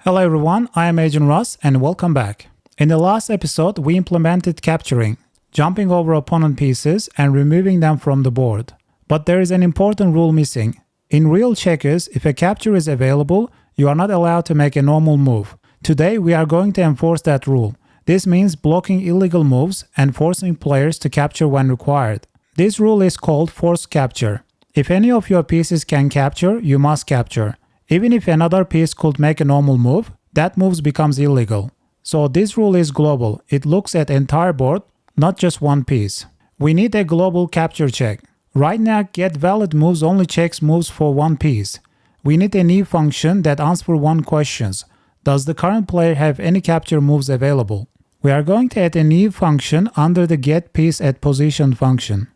Hello everyone, I am Agent Russ and welcome back. In the last episode, we implemented capturing, jumping over opponent pieces and removing them from the board. But there is an important rule missing. In real checkers, if a capture is available, you are not allowed to make a normal move. Today, we are going to enforce that rule. This means blocking illegal moves and forcing players to capture when required. This rule is called forced capture. If any of your pieces can capture, you must capture. Even if another piece could make a normal move, that move becomes illegal. So this rule is global. It looks at entire board, not just one piece. We need a global capture check. Right now, getValidMoves only checks moves for one piece. We need a new function that answers one question. Does the current player have any capture moves available? We are going to add a new function under the getPieceAtPosition function.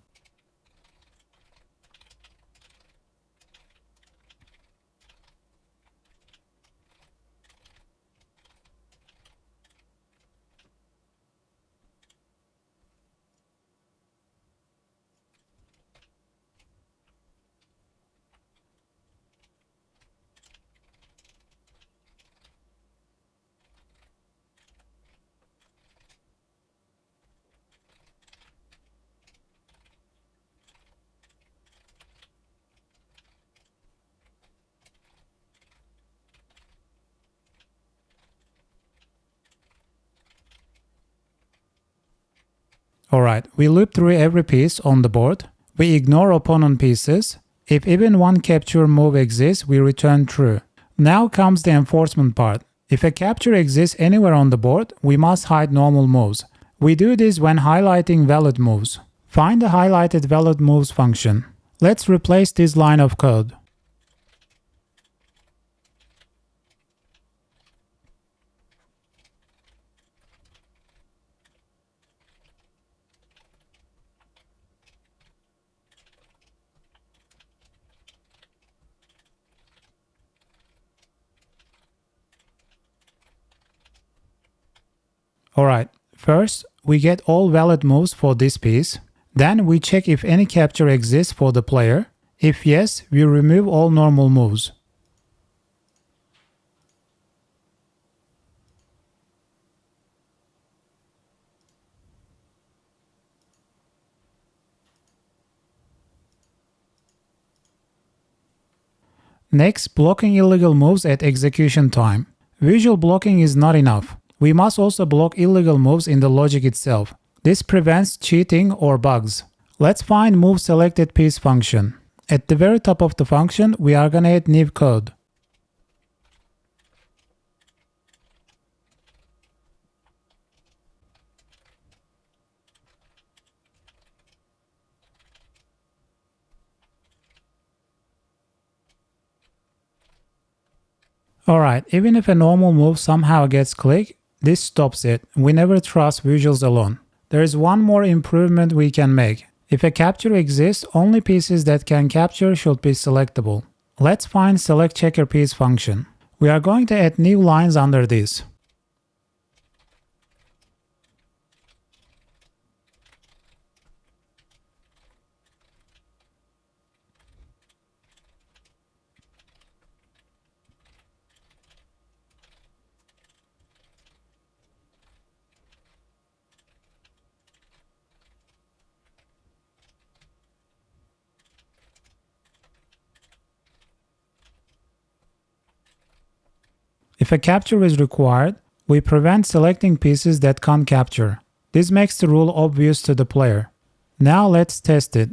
Alright, we loop through every piece on the board. We ignore opponent pieces. If even one capture move exists, we return true. Now comes the enforcement part. If a capture exists anywhere on the board, we must hide normal moves. We do this when highlighting valid moves. Find the highlighted valid moves function. Let's replace this line of code. Alright, first we get all valid moves for this piece. Then we check if any capture exists for the player. If yes, we remove all normal moves. Next, blocking illegal moves at execution time. Visual blocking is not enough. We must also block illegal moves in the logic itself. This prevents cheating or bugs. Let's find moveSelectedPiece function. At the very top of the function, we are gonna add new code. Alright, even if a normal move somehow gets clicked, this stops it. We never trust visuals alone. There is one more improvement we can make. If a capture exists, only pieces that can capture should be selectable. Let's find selectCheckerPiece function. We are going to add new lines under this. If a capture is required, we prevent selecting pieces that can't capture. This makes the rule obvious to the player. Now let's test it.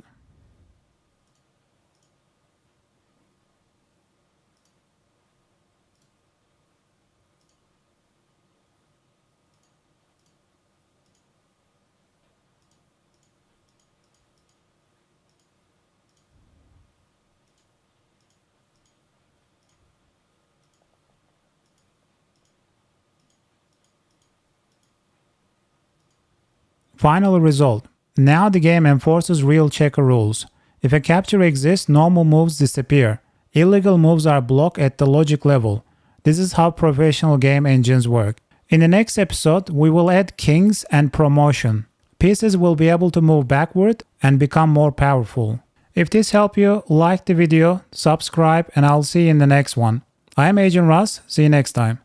Final result. Now the game enforces real checker rules. If a capture exists, normal moves disappear. Illegal moves are blocked at the logic level. This is how professional game engines work. In the next episode, we will add kings and promotion. Pieces will be able to move backward and become more powerful. If this helped you, like the video, subscribe, and I'll see you in the next one. I am Agent Russ. See you next time.